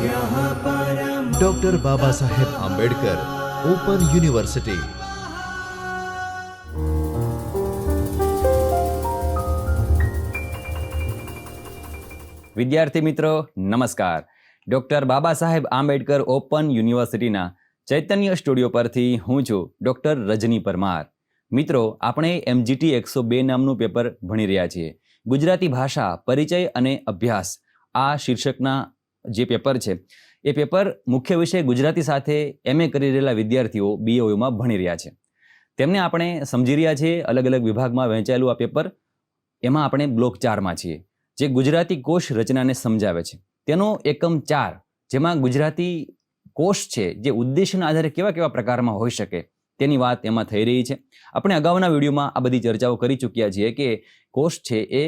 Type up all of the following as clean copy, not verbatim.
Doctor Baba Saheb Ambedkar open university. વિદ્યાર્થી મિત્રો નમસ્કાર. ડૉક્ટર બાબા સાહેબ આંબેડકર ઓપન યુનિવર્સિટીના ચૈતન્ય સ્ટુડિયો પરથી હું છું ડૉક્ટર રજની પરમાર. મિત્રો, આપણે MGT 102 નામનું પેપર ભણી રહ્યા છીએ. ગુજરાતી ભાષા પરિચય અને અભ્યાસ આ શીર્ષકના જે પેપર છે એ પેપર મુખ્ય વિષય ગુજરાતી સાથે MA કરી રહેલા વિદ્યાર્થીઓ BOમાં ભણી રહ્યા છે. તેમને આપણે સમજી રહ્યા છીએ. અલગ અલગ વિભાગમાં વહેંચાયેલું આ પેપર, એમાં આપણે બ્લોક 4માં છીએ, જે ગુજરાતી કોષ રચનાને સમજાવે છે. તેનો એકમ 4, જેમાં ગુજરાતી કોષ છે જે ઉદ્દેશના આધારે કેવા કેવા પ્રકારમાં હોઈ શકે તેની વાત એમાં થઈ રહી છે. આપણે અગાઉના વિડીયોમાં આ બધી ચર્ચાઓ કરી ચૂક્યા છીએ કે કોષ છે એ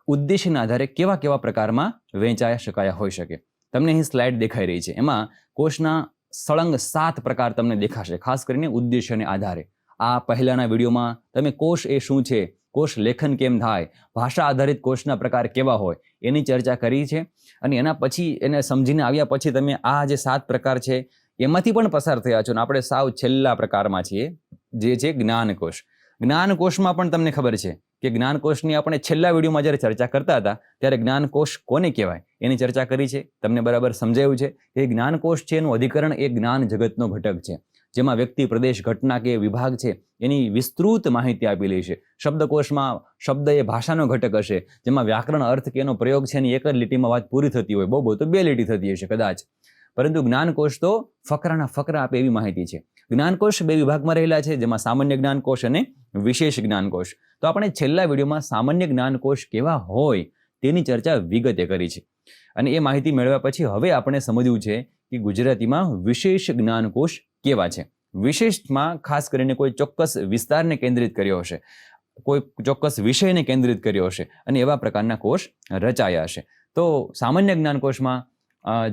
ઉદ્દેશના આધારે કેવા કેવા પ્રકારમાં વહેંચાઈ શકાયા હોઈ શકે. તમને અહીં સ્લાઇડ દેખાઈ રહી છે. એમાં કોષના સળંગ 7 પ્રકાર તમને દેખાશે, ખાસ કરીને ઉદ્દેશ્યને આધારે. આ પહેલાના વિડીયોમાં તમે કોષ એ શું છે, કોષ લેખન કેમ થાય, ભાષા આધારિત કોષના પ્રકાર કેવા હોય એની ચર્ચા કરી છે. અને એના પછી એને સમજીને આવ્યા પછી તમે આ જે 7 પ્રકાર છે એમાંથી પણ પસાર થયા છો. અને આપણે સાવ છેલ્લા પ્રકારમાં છીએ, જે છે જ્ઞાનકોષ. જ્ઞાનકોષમાં પણ તમને ખબર છે કે જ્ઞાનકોષની આપણે છેલ્લા વિડીયોમાં જ્યારે ચર્ચા કરતા હતા ત્યારે જ્ઞાનકોષ કોને કહેવાય એની ચર્ચા કરી છે. તમને બરાબર સમજાયું છે કે જ્ઞાનકોષ છે એનું અધિકરણ એ જ્ઞાન જગતનો ઘટક છે, જેમાં વ્યક્તિ, પ્રદેશ, ઘટના કે વિભાગ છે એની વિસ્તૃત માહિતી આપેલી છે. શબ્દકોષમાં શબ્દ એ ભાષાનો ઘટક હશે, જેમાં વ્યાકરણ, અર્થ કે એનો પ્રયોગ છે એની એક જ લીટીમાં વાત પૂરી થતી હોય, બહુ તો 2 લીટી થતી હશે કદાચ. પરંતુ જ્ઞાનકોષ તો ફકરાના ફકરા આપે એવી માહિતી છે. જ્ઞાનકોષ 2 વિભાગમાં રહેલા છે, જેમાં સામાન્ય જ્ઞાનકોષ અને વિશેષ જ્ઞાનકોષ. તો આપણે છેલ્લા વિડીયોમાં સામાન્ય જ્ઞાનકોષ કેવા હોય તેની ચર્ચા વિગતે કરી છે. અને એ માહિતી મેળવ્યા પછી હવે આપણે સમજવું છે કે ગુજરાતીમાં વિશેષ જ્ઞાનકોષ કેવા છે. વિશેષમાં ખાસ કરીને કોઈ ચોક્કસ વિસ્તારને કેન્દ્રિત કર્યો હશે, કોઈ ચોક્કસ વિષયને કેન્દ્રિત કર્યો હશે અને એવા પ્રકારના કોષ રચાયા હશે. તો સામાન્ય જ્ઞાનકોષમાં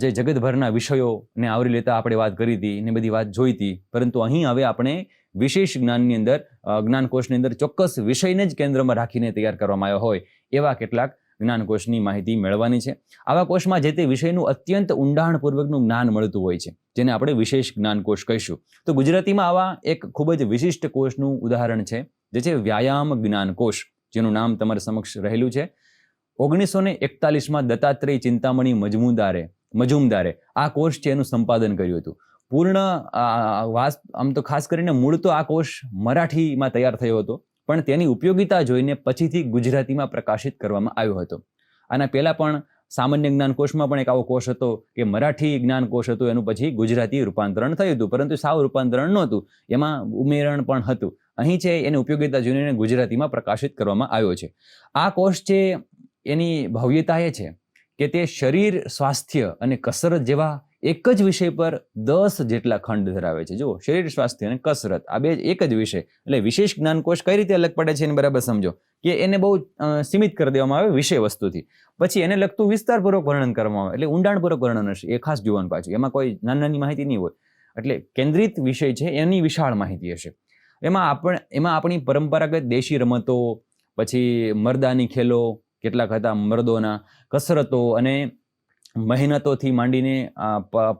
જે જગતભરના વિષયોને આવરી લેતા આપણે વાત કરી હતી ને બધી વાત જોઈ હતી. પરંતુ અહીં હવે આપણે વિશેષ જ્ઞાનની અંદર, જ્ઞાનકોષની અંદર ચોક્કસ વિષયને જ કેન્દ્રમાં રાખીને તૈયાર કરવામાં આવ્યો હોય એવા કેટલાક જ્ઞાનકોષની માહિતી મેળવવાની છે. આવા કોષમાં જે તે વિષયનું અત્યંત ઊંડાણપૂર્વકનું જ્ઞાન મળતું હોય છે, જેને આપણે વિશેષ જ્ઞાનકોષ કહીશું. તો ગુજરાતીમાં આવા એક ખૂબ જ વિશિષ્ટ કોષનું ઉદાહરણ છે, જે છે વ્યાયામ જ્ઞાનકોષ, જેનું નામ તમારા સમક્ષ રહેલું છે. 1941માં દત્તાત્રેય ચિંતામણી મજુમદારે આ કોષ છે એનું સંપાદન કર્યું હતું. પૂર્ણ આમ તો ખાસ કરીને મૂળ તો આ કોષ મરાઠીમાં તૈયાર થયો હતો, પણ તેની ઉપયોગિતા જોઈને પછીથી ગુજરાતીમાં પ્રકાશિત કરવામાં આવ્યો હતો. આના પહેલાં પણ સામાન્ય જ્ઞાનકોષમાં પણ એક આવો કોષ હતો કે મરાઠી જ્ઞાનકોષ હતો, એનું પછી ગુજરાતી રૂપાંતરણ થયું હતું, પરંતુ સાવ રૂપાંતરણ નહોતું, એમાં ઉમેરણ પણ હતું. અહીં છે એની ઉપયોગિતા જોઈને ગુજરાતીમાં પ્રકાશિત કરવામાં આવ્યો છે. આ કોષ છે એની ભવ્યતા એ છે કે તે શરીર, સ્વાસ્થ્ય અને કસરત જેવા એક જ વિષય પર 10 જેટલા ખંડ ધરાવે છે. જુઓ, શરીર, સ્વાસ્થ્ય અને કસરત આ 2 એક જ વિષય. એટલે વિશેષ જ્ઞાનકોષ કઈ રીતે અલગ પડે છે એને બરાબર સમજો કે એને બહુ સીમિત કરી દેવામાં આવે વિષય વસ્તુથી, પછી એને લગતું વિસ્તારપૂર્વક વર્ણન કરવામાં આવે, એટલે ઊંડાણપૂર્વક વર્ણન હશે, એ ખાસ જોવાનું પાછું. એમાં કોઈ નાની માહિતી નહીં હોય. એટલે કેન્દ્રિત વિષય છે એની વિશાળ માહિતી હશે. એમાં આપણી પરંપરાગત દેશી રમતો, પછી મર્દાની ખેલો કેટલાક હતા, મર્દોના કસરતો અને મહેનતોથી માંડીને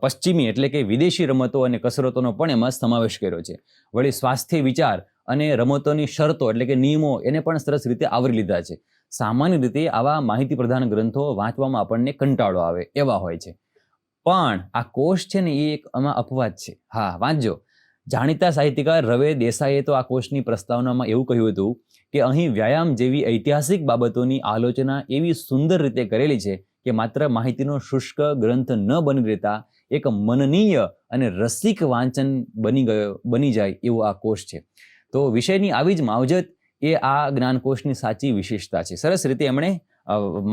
પશ્ચિમી એટલે કે વિદેશી રમતો અને કસરતોનો પણ એમાં સમાવેશ કર્યો છે. વળી સ્વાસ્થ્ય, વિચાર અને રમતોની શરતો એટલે કે નિયમો એને પણ સરસ રીતે આવરી લીધા છે. સામાન્ય રીતે આવા માહિતી પ્રધાન ગ્રંથો વાંચવામાં આપણને કંટાળો આવે એવા હોય છે, પણ આ કોષ છે ને એ એક આમાં અપવાદ છે. હા, વાંચજો. જાણીતા સાહિત્યકાર રવે દેસાઈએ તો આ કોષની પ્રસ્તાવનામાં એવું કહ્યું હતું કે અહીં વ્યાયામ જેવી ઐતિહાસિક બાબતોની આલોચના એવી સુંદર રીતે કરેલી છે કે માત્ર માહિતીનો શુષ્ક ગ્રંથ ન બની રહેતા એક મનનીય અને રસિક વાંચન બની જાય એવું આ કોષ છે. તો વિષયની આવી જ માવજત એ આ જ્ઞાનકોષની સાચી વિશેષતા છે. સરસ રીતે એમણે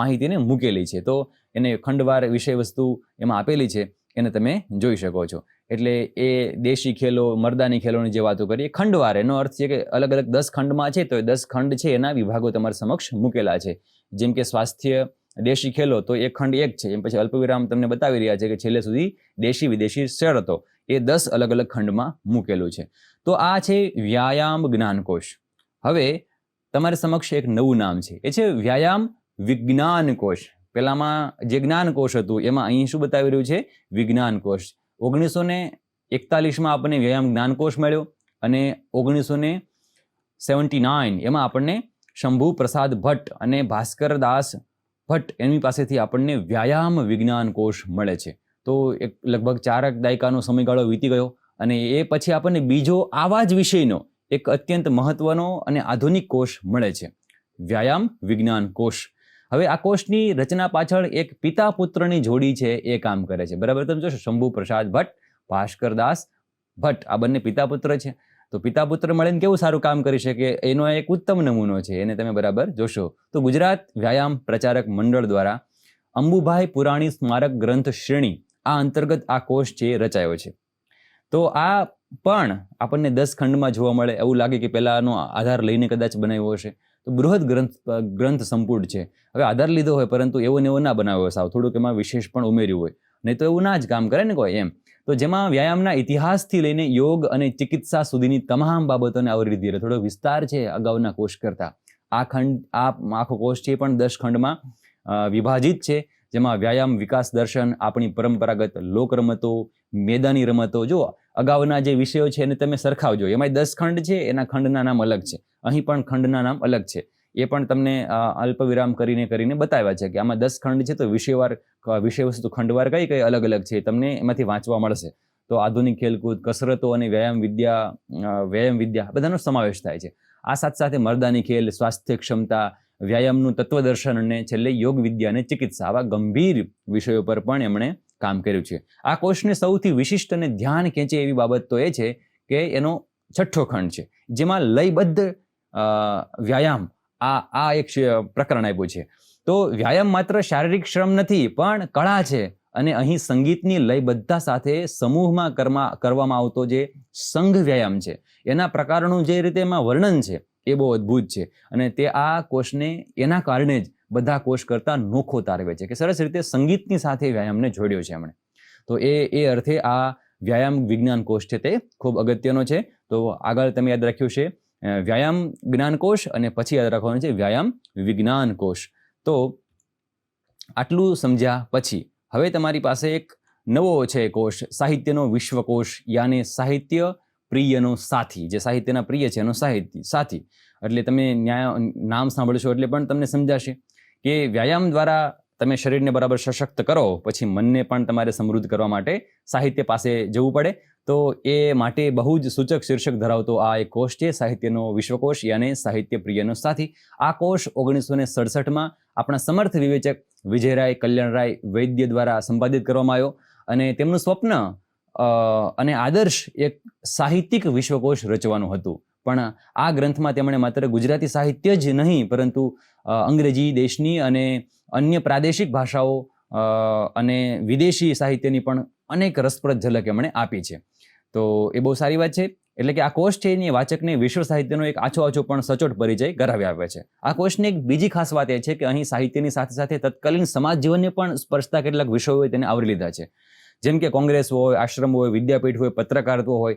માહિતીને મૂકેલી છે. તો એને ખંડવાર વિષય વસ્તુ એમાં આપેલી છે, એને તમે જોઈ શકો છો. એટલે એ દેશી ખેલો, મર્દાની ખેલોની જે વાતો કરીએ, ખંડવાર એનો અર્થ છે કે અલગ અલગ 10 ખંડમાં છે, તો એ 10 ખંડ છે એના વિભાગો તમારા સમક્ષ મૂકેલા છે. જેમ કે સ્વાસ્થ્ય, દેશી ખેલો તો એક ખંડ 1 છે, એમ પછી અલ્પવિરામ તમને બતાવી રહ્યા છે કે છેલ્લે સુધી દેશી વિદેશી શરતો, એ 10 અલગ અલગ ખંડમાં મૂકેલું છે. તો આ છે વ્યાયામ જ્ઞાનકોષ. હવે તમારી સમક્ષ એક નવું નામ છે, એ છે વ્યાયામ વિજ્ઞાન કોષ. પહેલામાં જે જ્ઞાનકોશ હતું એમાં અહીં શું બતાવી રહ્યું છે? વિજ્ઞાનકોશ. 1941માં આપણને વ્યાયામ જ્ઞાનકોશ મળ્યો અને 1979 એમાં આપણને શંભુ પ્રસાદ ભટ્ટ અને ભાસ્કર દાસ ભટ્ટ એની પાસેથી આપણને વ્યાયામ વિજ્ઞાનકોશ મળે છે. તો એક લગભગ 4 દાયકાનો સમયગાળો વીતી ગયો અને એ પછી આપણને બીજો આવા જ વિષયનો એક અત્યંત મહત્વનો અને આધુનિક કોષ મળે છે, વ્યાયામ વિજ્ઞાન કોષ. હવે આ કોષની રચના પાછળ એક પિતા પુત્રની જોડી છે એ કામ કરે છે. બરાબર, તમે જોશો શંભુ પ્રસાદ ભટ્ટ, ભાસ્કર દાસ ભટ્ટ, આ બંને પિતા પુત્ર છે. તો પિતા પુત્ર મળીને કેવું સારું કામ કરી શકે એનો એક ઉત્તમ નમૂનો છે, એને તમે બરાબર જોશો. તો ગુજરાત વ્યાયામ પ્રચારક મંડળ દ્વારા અંબુભાઈ પુરાણી સ્મારક ગ્રંથ શ્રેણી આ અંતર્ગત આ કોષ છે રચાયો છે. તો આ પણ આપણને 10 ખંડમાં જોવા મળે. એવું લાગે કે પહેલાનો આધાર લઈને કદાચ બનાવ્યો હશે. તો બૃહદ ગ્રંથ સંપૂર્ણ છે. હવે આધાર લીધો હોય પરંતુ એવો ને એવો ના બનાવ્યો હોય, સાવ થોડુંક એમાં વિશેષ પણ ઉમેર્યું હોય, નહીં તો એવું ના જ કામ કરે ને કોઈ એમ. તો જેમાં વ્યાયામના ઇતિહાસથી લઈને યોગ અને ચિકિત્સા સુધીની તમામ બાબતોને આવરી લીધી છે. થોડો વિસ્તાર છે અગાઉના કોષ કરતા. આ આખો કોષ છે પણ 10 ખંડમાં વિભાજિત છે, જેમાં વ્યાયામ વિકાસ દર્શન, આપણી પરંપરાગત લોક રમતો, મેદાની રમતો. જો અગાઉના જે વિષયો છે એને તમે સરખાવજો, એમાં 10 ખંડ છે, એના ખંડના નામ અલગ છે, અહીં પણ ખંડના નામ અલગ છે. એ પણ તમને અલ્પ વિરામ કરીને બતાવ્યા છે કે આમાં 10 ખંડ છે તો વિષય વસ્તુ ખંડવાર કઈ અલગ અલગ છે તમને એમાંથી વાંચવા મળશે. તો આધુનિક ખેલકૂદ, કસરતો અને વ્યાયામ વિદ્યા બધાનો સમાવેશ થાય છે. આ સાથે મર્દાની ખેલ, સ્વાસ્થ્ય ક્ષમતા, વ્યાયામનું તત્વદર્શન અને છેલ્લે યોગ વિદ્યા અને ચિકિત્સા, આવા ગંભીર વિષયો પર પણ એમણે કામ કર્યું છે. આ કોષને સૌથી વિશિષ્ટ અને ધ્યાન ખેંચે એવી બાબત તો એ છે કે એનો 6થો ખંડ છે, જેમાં લયબદ્ધ વ્યાયામ આ એક પ્રકરણ આપ્યું છે. તો વ્યાયામ માત્ર શારીરિક શ્રમ નથી પણ કળા છે, અને અહીં સંગીતની લયબદ્ધતા સાથે સમૂહમાં કરવામાં આવતો જે સંઘ વ્યાયામ છે એના પ્રકારનું જે રીતે એમાં વર્ણન છે એ બહુ અદ્ભુત છે. અને તે આ કોષને એના કારણે જ બધા કોષ કરતાં નોખો તારવે છે કે સરસ રીતે સંગીતની સાથે વ્યાયામને જોડ્યો છે એમણે. તો એ અર્થે આ વ્યાયામ વિજ્ઞાન કોષ છે તે ખૂબ અગત્યનો છે. તો આગળ તમે યાદ રાખ્યું છે વ્યાયામ જ્ઞાનકોશ અને પછી યાદ રાખવાનું છે વ્યાયામ વિજ્ઞાન કોષ. તો આટલું સમજ્યા પછી હવે તમારી પાસે એક નવો છે કોષ, સાહિત્યનો વિશ્વકોશ, યાને સાહિત્ય પ્રિયનો સાથી. જે સાહિત્યના પ્રિય છે એનો સાથી. એટલે તમે નામ સાંભળશો એટલે પણ તમને સમજાશે કે વ્યાયામ દ્વારા તમે શરીરને બરાબર સશક્ત કરો પછી મનને પણ તમારે સમૃદ્ધ કરવા માટે સાહિત્ય પાસે જવું પડે. તો એ માટે બહુ જ સૂચક શીર્ષક ધરાવતો આ એક કોષ છે, સાહિત્યનો વિશ્વકોશ યાને સાહિત્ય પ્રિયનો સાથી. આ કોષ 1967માં આપણા સમર્થ વિવેચક વિજયરાય કલ્યાણરાય વૈદ્ય દ્વારા સંપાદિત કરવામાં આવ્યો અને તેમનું સ્વપ્ન અને આદર્શ એક સાહિત્યિક વિશ્વકોશ રચવાનું હતું. પણ આ ગ્રંથમાં તેમણે માત્ર ગુજરાતી સાહિત્ય જ નહીં પરંતુ અંગ્રેજી, દેશની અને અન્ય પ્રાદેશિક ભાષાઓ અને વિદેશી સાહિત્યની પણ અનેક રસપ્રદ ઝલક એમણે આપી છે. તો એ બહુ સારી વાત છે. એટલે કે આ કોષ છે એની વાચકને વિશ્વ સાહિત્યનો એક આછો પણ સચોટ પરિચય કરાવી આપે છે. આ કોષની એક બીજી ખાસ વાત એ છે કે અહીં સાહિત્યની સાથે સાથે તત્કાલીન સમાજ જીવનને પણ સ્પર્શતા કેટલાક વિષયો હોય તેને આવરી લીધા છે. જેમ કે કોંગ્રેસ હોય, આશ્રમ હોય, વિદ્યાપીઠ હોય, પત્રકારત્વ હોય,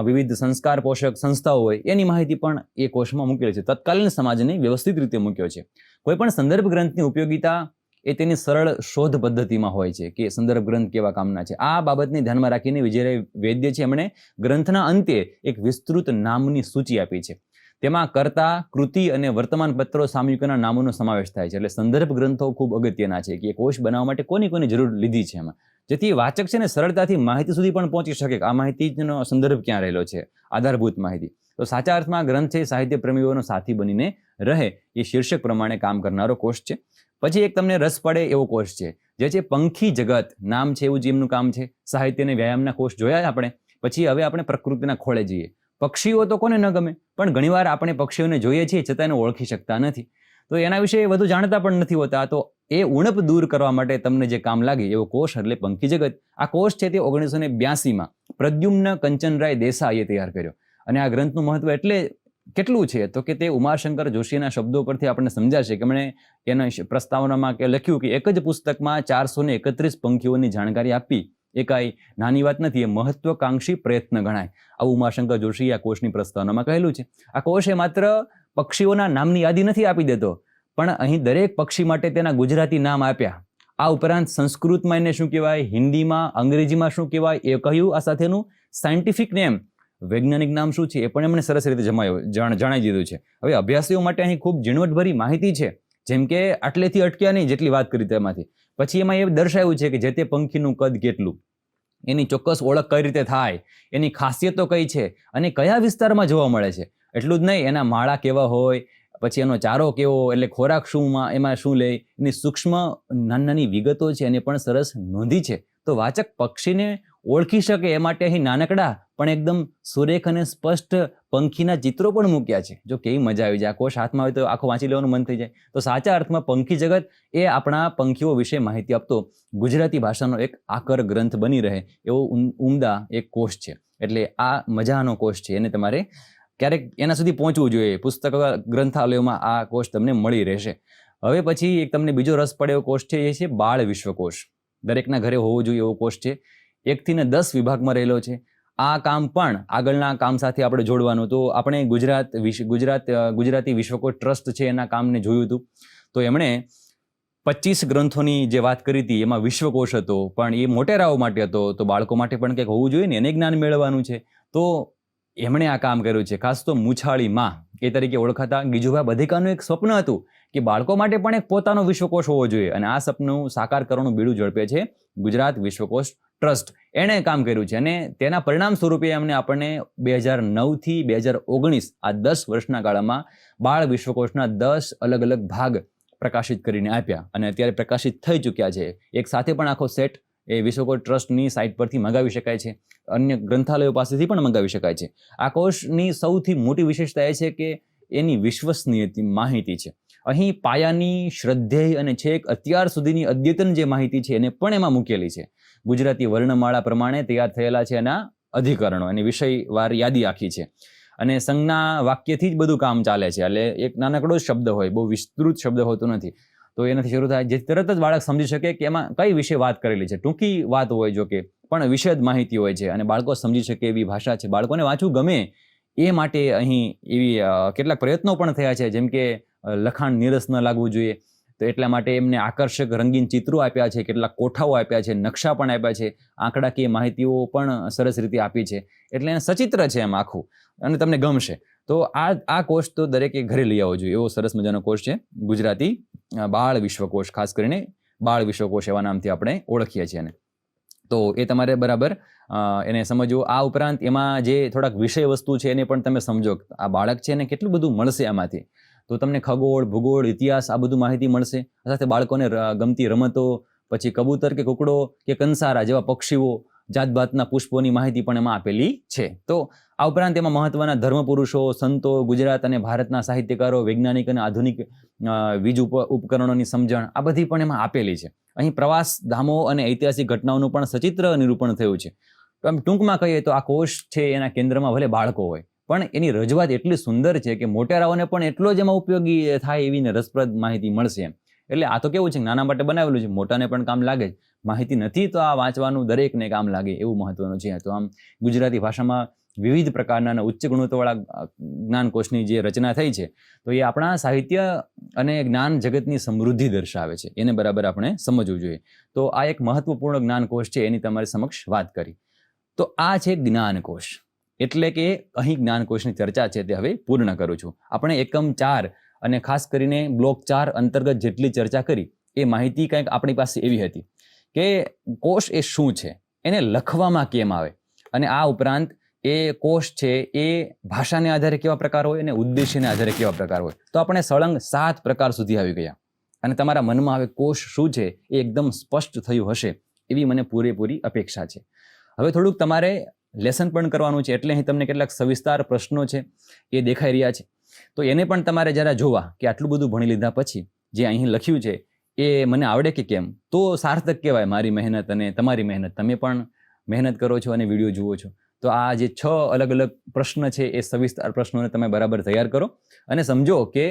વિવિધ સંસ્કાર પોષક સંસ્થાઓ હોય, એની માહિતી પણ એ કોષમાં મૂકેલી છે. તત્કાલીન સમાજને વ્યવસ્થિત રીતે મૂક્યો છે. કોઈ પણ સંદર્ભ ગ્રંથની ઉપયોગિતા એ તેની સરળ શોધ પદ્ધતિમાં હોય છે કે સંદર્ભ ગ્રંથ કેવા કામના છે. આ બાબતને ધ્યાનમાં રાખીને વિજયરાય વૈદ્ય છે એમણે ગ્રંથના અંતે એક વિસ્તૃત નામની સૂચિ આપી છે. તેમાં કર્તા, કૃતિ અને વર્તમાન પત્રો સામયિકોના નામોનો સમાવેશ થાય છે. એટલે સંદર્ભ ગ્રંથો ખૂબ અગત્યના છે કે કોષ બનાવવા માટે કોની જરૂર લીધી છે એમાં, જેથી વાચક છે ને સરળતાથી માહિતી સુધી પણ પહોંચી શકે કે આ માહિતીનો સંદર્ભ ક્યાં રહેલો છે, આધારભૂત માહિતી. તો સાચા અર્થમાં ગ્રંથ છે સાહિત્ય પ્રેમીઓનો સાથી બનીને રહે એ શીર્ષક પ્રમાણે કામ કરનારો કોષ છે. પછી એક તમને રસ પડે એવો કોષ છે જે છે પંખી જગત. નામ છે એવું જ એમનું કામ છે. સાહિત્ય અને વ્યાયામના કોષ જોયા આપણે. પછી હવે આપણે પ્રકૃતિના ખોળે જઈએ. પક્ષીઓ તો કોને ન ગમે, પણ ઘણીવાર આપણે પક્ષીઓને જોઈએ છીએ છતાં એને ઓળખી શકતા નથી. તો એના વિશે વધુ જાણતા પણ નથી હોતા. તો એ ઉણપ દૂર કરવા માટે તમને જે કામ લાગે એવો કોષ એટલે પંખી જગત. આ કોષ છે તે 1982માં પ્રદ્યુમ્ન કંચનરાય દેસાઈએ તૈયાર કર્યો. અને આ ગ્રંથનું મહત્વ એટલે કેટલું છે તો કે તે ઉમાશંકર જોશીના શબ્દો પરથી આપણને સમજાશે કે એમણે એના પ્રસ્તાવનામાં લખ્યું કે એક જ પુસ્તકમાં 431 પંખીઓની જાણકારી આપી એ કાંઈ નાની વાત નથી, એ મહત્વકાંક્ષી પ્રયત્ન ગણાય. આવું ઉમાશંકર જોશી આ કોષની પ્રસ્તાવનામાં કહેલું છે. આ કોષ એ માત્ર પક્ષીઓના નામની યાદી નથી આપી દેતો, પણ અહીં દરેક પક્ષી માટે તેના ગુજરાતી નામ આપ્યા. આ ઉપરાંત સંસ્કૃતમાં એને શું કહેવાય, હિન્દીમાં, અંગ્રેજીમાં શું કહેવાય એ કહ્યું. આ સાથેનું સાયન્ટિફિક નેમ, વૈજ્ઞાનિક નામ શું છે એ પણ એમણે સરસ રીતે જણાવી દીધું છે. હવે અભ્યાસીઓ માટે અહીં ખૂબ ઝીણવટભરી માહિતી છે, જેમ કે આટલેથી અટક્યા નહીં જેટલી વાત કરી તેમાંથી. પછી એમાં એ દર્શાવ્યું છે કે જે તે પંખીનું કદ કેટલું, એની ચોક્કસ ઓળખ કઈ રીતે થાય, એની ખાસિયતો કઈ છે અને કયા વિસ્તારમાં જોવા મળે છે. એટલું જ નહીં, એના માળા કેવા હોય, પછી એનો ચારો કેવો, એટલે ખોરાક એમાં શું લે, એની સૂક્ષ્મ નાની વિગતો છે એને પણ સરસ નોંધી છે. તો વાચક પક્ષીને ઓળખી શકે એ માટે અહીં નાનકડા પણ એકદમ સુરેખ અને સ્પષ્ટ પંખીના ચિત્રો પણ મૂક્યા છે. જો કેવી મજા આવી જાય, આ કોષ હાથમાં હોય તો આખો વાંચી લેવાનું મન થઈ જાય. તો સાચા અર્થમાં પંખી જગત એ આપણા પંખીઓ વિશે માહિતી આપતો ગુજરાતી ભાષાનો એક આકર ગ્રંથ બની રહે એવો ઉમદા એક કોષ છે. એટલે આ મજાનો કોષ છે, એને તમારે ક્યારેક એના સુધી પહોંચવું જોઈએ. પુસ્તક ગ્રંથાલયોમાં આ કોષ તમને મળી રહેશે. હવે પછી એક તમને બીજો રસ પડે એવો કોષ છે, એ છે બાળ વિશ્વકોષ. દરેકના ઘરે હોવો જોઈએ એવો કોષ છે. 1 થી 10 વિભાગમાં રહેલો છે. આ કામ પણ આગળના કામ સાથે આપણે જોડવાનું. તો આપણે ગુજરાતી વિશ્વકોષ ટ્રસ્ટ છે એના કામને જોયું હતું. તો એમણે 25 ગ્રંથોની જે વાત કરી હતી એમાં વિશ્વકોષ હતો, પણ એ મોટેરાઓ માટે હતો. તો બાળકો માટે પણ કંઈક હોવું જોઈએ ને, એને જ્ઞાન મેળવવાનું છે. તો એમણે આ કામ કર્યું છે. ખાસ તો મૂછાળી માં એ તરીકે ઓળખાતા ગીજુભાઈ બધેકાનું એક સ્વપ્ન હતું કે બાળકો માટે પણ એક પોતાનો વિશ્વકોષ હોવો જોઈએ, અને આ સપનું સાકાર કરવાનું બીડું ઝડપે છે ગુજરાત વિશ્વકોષ ટ્રસ્ટ. એણે કામ કર્યું છે અને તેના પરિણામ સ્વરૂપે આપણને 2009 થી 2019 આ 10 વર્ષના ગાળામાં બાળ વિશ્વકોષના 10 અલગ અલગ ભાગ પ્રકાશિત કરીને આપ્યા, અને અત્યારે પ્રકાશિત થઈ ચૂક્યા છે. એક સાથે પણ આખો સેટ એ વિશ્વકોષ ટ્રસ્ટની સાઇટ પરથી મંગાવી શકાય છે, અન્ય ગ્રંથાલયો પાસેથી પણ મંગાવી શકાય છે. આ કોષની સૌથી મોટી વિશેષતા એ છે કે એની વિશ્વસનીય માહિતી છે. અહીં પાયાની, શ્રદ્ધેય અને છેક અત્યાર સુધીની અદ્યતન જે માહિતી છે એને પણ એમાં મૂકેલી છે. ગુજરાતી વર્ણમાળા પ્રમાણે તૈયાર થયેલા છે એના અધિકરણો, એની વિષયવાર યાદી આખી છે, અને સંજ્ઞા વાક્યથી જ બધું કામ ચાલે છે. એટલે એક નાનકડો જ શબ્દ હોય, બહુ વિસ્તૃત શબ્દ હોતો નથી, તો એનાથી શરૂ થાય જે તરત જ બાળક સમજી શકે કે એમાં કઈ વિશે વાત કરેલી છે. ટૂંકી વાત હોય જો કે, પણ વિશદ માહિતી હોય છે, અને બાળકો સમજી શકે એવી ભાષા છે. બાળકોને વાંચવું ગમે એ માટે અહીં એવી કેટલાક પ્રયત્નો પણ થયા છે, જેમ કે લખાણ નીરસ ન લાગવું જોઈએ, તો એટલા માટે એમને આકર્ષક રંગીન ચિત્રો આપ્યા છે, કેટલાક કોઠાઓ આપ્યા છે, નકશા પણ આપ્યા છે, આંકડાકીય માહિતીઓ પણ સરસ રીતે આપી છે. એટલે સચિત્ર છે એમ આખું, અને તમને ગમશે. તો આ કોષ તો દરેકે ઘરે લઈ આવવો જોઈએ એવો સરસ મજાનો કોષ છે ગુજરાતી બાળ વિશ્વકોષ. ખાસ કરીને બાળ વિશ્વકોષ એવા નામથી આપણે ઓળખીએ છીએ એને. તો એ તમારે બરાબર એને સમજવું. આ ઉપરાંત એમાં જે થોડાક વિષય વસ્તુ છે એને પણ તમે સમજો. આ બાળક છે એને કેટલું બધું મળશે આમાંથી. તો તમને ખગોળ, ભૂગોળ, ઇતિહાસ આ બધું માહિતી મળશે. સાથે બાળકોને ગમતી રમતો, પછી કબૂતર કે કુકડો કે કંસારા જેવા પક્ષીઓ, જાતભાતના પુષ્પોની માહિતી પણ એમાં આપેલી છે. તો આ ઉપરાંત એમાં મહત્વના ધર્મ પુરુષો, સંતો, ગુજરાત અને ભારતના સાહિત્યકારો, વૈજ્ઞાનિક અને આધુનિક વીજ ઉપકરણોની સમજણ આ બધી પણ એમાં આપેલી છે. અહીં પ્રવાસ ધામો અને ઐતિહાસિક ઘટનાઓનું પણ સચિત્ર નિરૂપણ થયું છે. તો આમ ટૂંકમાં કહીએ તો આ કોષ છે એના કેન્દ્રમાં ભલે બાળકો હોય, પણ એની રજૂઆત એટલી સુંદર છે કે મોટેરાઓને પણ એટલો જ એમાં ઉપયોગી થાય એવી ને રસપ્રદ માહિતી મળશે એમ. એટલે આ તો કેવું છે, નાના માટે બનાવેલું છે, મોટાને પણ કામ લાગે જ. માહિતી નથી તો આ વાંચવાનું દરેકને કામ લાગે એવું મહત્વનું છે. તો આમ ગુજરાતી ભાષામાં વિવિધ પ્રકારના અને ઉચ્ચ ગુણવત્તાવાળા જ્ઞાનકોશની જે રચના થઈ છે, તો એ આપણા સાહિત્ય અને જ્ઞાન જગતની સમૃદ્ધિ દર્શાવે છે. એને બરાબર આપણે સમજવું જોઈએ. તો આ એક મહત્વપૂર્ણ જ્ઞાનકોશ છે, એની તમારી સમક્ષ વાત કરી. તો આ છે જ્ઞાનકોશ. એટલે કે અહીં જ્ઞાનકોશની ચર્ચા છે તે હવે પૂર્ણ કરું છું. આપણે એકમ 4 અને ખાસ કરીને બ્લોક 4 અંતર્ગત જેટલી ચર્ચા કરી એ માહિતી કંઈક આપણી પાસે એવી હતી કે કોષ એ શું છે, એને લખવામાં કેમ આવે, અને આ ઉપરાંત એ કોષ છે એ ભાષાને આધારે કેવા પ્રકાર હોય અને ઉદ્દેશ્યને આધારે કેવા પ્રકાર હોય. તો આપણે સળંગ 7 પ્રકાર સુધી આવી ગયા, અને તમારા મનમાં હવે કોષ શું છે એ એકદમ સ્પષ્ટ થયું હશે એવી મને પૂરેપૂરી અપેક્ષા છે. હવે થોડુંક તમારે લેસન પણ કરવાનું છે, એટલે અહીં તમને કેટલાક સવિસ્તાર પ્રશ્નો છે એ દેખાઈ રહ્યા છે. તો એને પણ તમારે જરા જોવા કે આટલું બધું ભણી લીધા પછી જે અહીં લખ્યું છે એ મને આવડે કે કેમ, તો સાર્થક કહેવાય મારી મહેનત અને તમારી મહેનત. તમે પણ મહેનત કરો છો અને વિડીયો જુઓ છો. તો આ જે 6 અલગ અલગ પ્રશ્ન છે એ સવિસ્તાર પ્રશ્નોને તમે બરાબર તૈયાર કરો, અને સમજો કે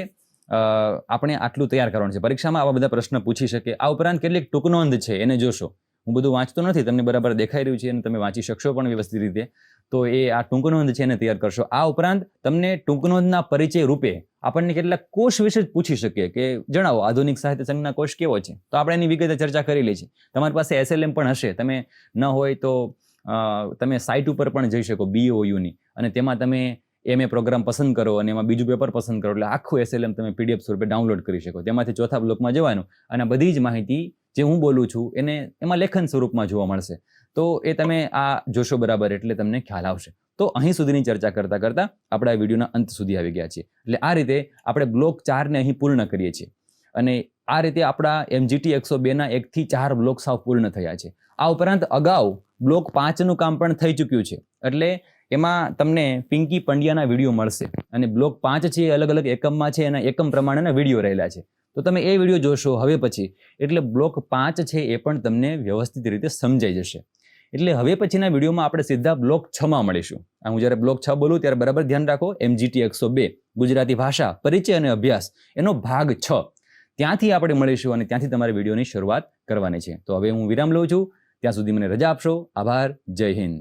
આપણે આટલું તૈયાર કરવાનું છે. પરીક્ષામાં આવા બધા પ્રશ્ન પૂછી શકે. આ ઉપરાંત કેટલીક ટૂંકનોંધ છે એને જોશો. હું બધું વાંચતો નથી, તમને બરાબર દેખાઈ રહ્યું છે અને તમે વાંચી શકશો પણ વ્યવસ્થિત રીતે. તો એ આ ટૂંક નોંધ છે એને તૈયાર કરશો. આ ઉપરાંત તમને ટૂંક નોંધના પરિચય રૂપે આપણને કેટલાક કોષ વિશે જ પૂછી શકીએ કે જણાવો આધુનિક સાહિત્ય સંઘના કોષ કેવો છે, તો આપણે એની વિગતે ચર્ચા કરેલી છે. તમારી પાસે SLM પણ હશે, તમે ન હોય તો તમે સાઇટ ઉપર પણ જઈ શકો BOUની, અને તેમાં તમે MA પ્રોગ્રામ પસંદ કરો અને એમાં બીજું પેપર પસંદ કરો એટલે આખું SLM તમે PDF સ્વરૂપે ડાઉનલોડ કરી શકો. તેમાંથી ચોથા બ્લોકમાં જવાનું અને બધી જ માહિતી જે હું બોલું છું એને એમાં લેખન સ્વરૂપમાં જોવા મળશે. તો એ તમે આ જોશો બરાબર એટલે તમને ખ્યાલ આવશે. તો અહીં સુધીની ચર્ચા કરતાં કરતાં આપણે આ વિડીયોના અંત સુધી આવી ગયા છીએ. એટલે આ રીતે આપણે બ્લોક 4ને અહીં પૂર્ણ કરીએ છીએ અને આ રીતે આપણા MGT 102ના 1 થી 4 બ્લોક સાવ પૂર્ણ થયા છે. આ ઉપરાંત અગાઉ બ્લોક 5નું કામ પણ થઈ ચૂક્યું છે, એટલે એમાં તમને પિંકી પંડ્યાના વિડીયો મળશે અને બ્લોક 5 છે એ અલગ અલગ એકમમાં છે, એના એકમ પ્રમાણેના વિડીયો રહેલા છે. તો તમે એ વિડીયો જોશો હવે પછી એટલે બ્લોક 5 છે એ પણ તમને વ્યવસ્થિત રીતે સમજાઈ જશે. એટલે હવે પછીના વિડીયોમાં આપણે સીધા બ્લોક 6માં મળીશું. હું જ્યારે બ્લોક 6 બોલું ત્યારે બરાબર ધ્યાન રાખો. MGT 102 ગુજરાતી ભાષા પરિચય અને અભ્યાસ એનો ભાગ 6 ત્યાંથી આપણે મળીશું અને ત્યાંથી તમારે વિડીયોની શરૂઆત કરવાની છે. તો હવે હું વિરામ લઉં છું, ત્યાં સુધી મને રજા આપશો. આભાર. જય હિન્દ.